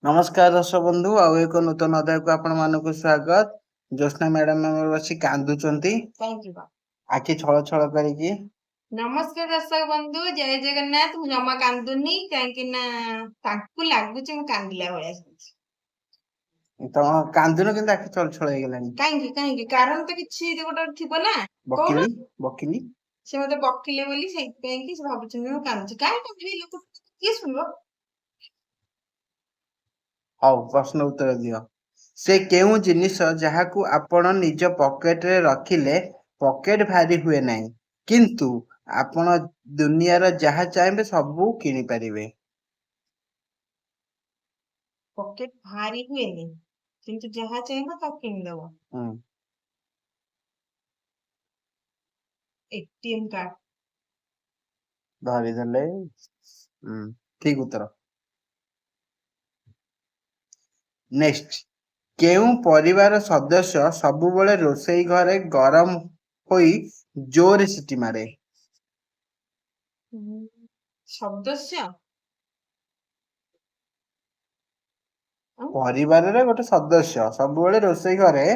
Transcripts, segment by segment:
नमस्कार दर्शक बंधु आउ एक नूतन अध्याय को आपण मानक स्वागत। ज्योत्ना मैडम बसी कांदुचंती आखि छल छल करिकी। नमस्कार दर्शक बंधु जय जगन्नाथ। मु जमा कांदुनी कहीं ताकू लागुच मु कांदिला भलिया तो कांदुन किंतु आखि छल छल हे गेलानी कहीं कारण तो किछि गोटे थिबो ना बकिली बकिली से मते बकिले बोली सेति पे कि से भाबुछ मु कांदुच काहे कांदिबी लोक के सुनबो। हाउ प्रश्न उत्तर दियो। से केउ जिनिस जहाकू आपण निज पॉकेट रे रखिले पॉकेट भारी हुए नाही किंतु आपण दुनिया रो जहा चाहेबे सब किनि परिबे। पॉकेट भारी हुए नहीं किंतु जहा चाहेबो ता किन देबो। एटीएम कार्ड धरी देले ठीक उत्तर। नेक्स्ट केउ परिवार सदस्य सबुबले रोसई घरे गरम होई जोर सिटी मारे। सदस्य परिवार रे गोटे सदस्य सबुबले रोसई घरे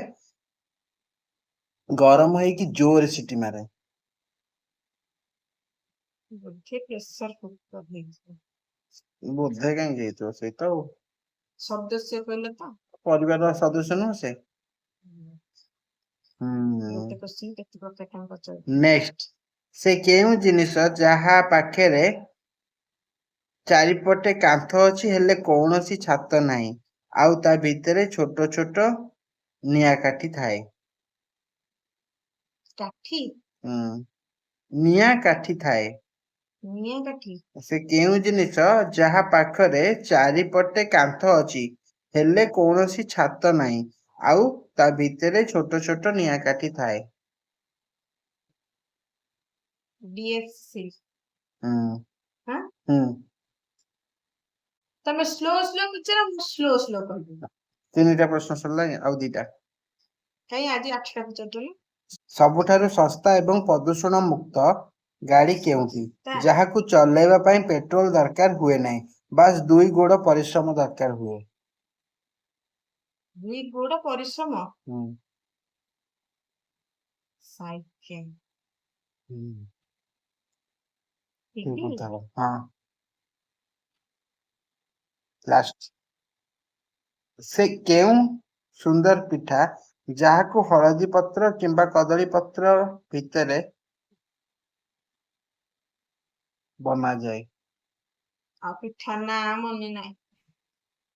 गरम होई कि जोर सिटी मारे। बुद्धि प्रेशर कुकर हे बोधे कहीं जेतो से तो सदस्य कहले तो परिवार रो सदस्य न से। गोटे क्वेश्चन केते प्रकार पचार। नेक्स्ट से केउ जिनिस जहा पाखेरे चारिपटे कांथ अछि हेले कौनसी छात नाही आउ ता भितरे छोट छोट निया काठी थाए। काठी निया काठी थाए। निया काठी से केउ जिनिस जहा पाखरे चारिपटे कांथ अछि हेले कौनसी छात नाही आउ ता भितरे छोट छोट निया काठी थाए। डीएफसी हां तमे स्लो स्लो पचार स्लो स्लो कहबी। तीनटा प्रश्न सरला आउ दीटा कहीं आज 8टा पचार। सबुठारु सस्ता एवं प्रदूषण मुक्त गाड़ी केउठी जहाकू चलाइबा पई पेट्रोल दरकार हुए नाही बस दुई गोड़ परिश्रम दरकार हुए। दुई गोड़ परिश्रम साइकिल हाँ लास्ट से केउ सुंदर पिठा जहाकू हळदी पत्र किंबा कदली पत्र भितरे बना जाए। आ पिठा ना मने नाही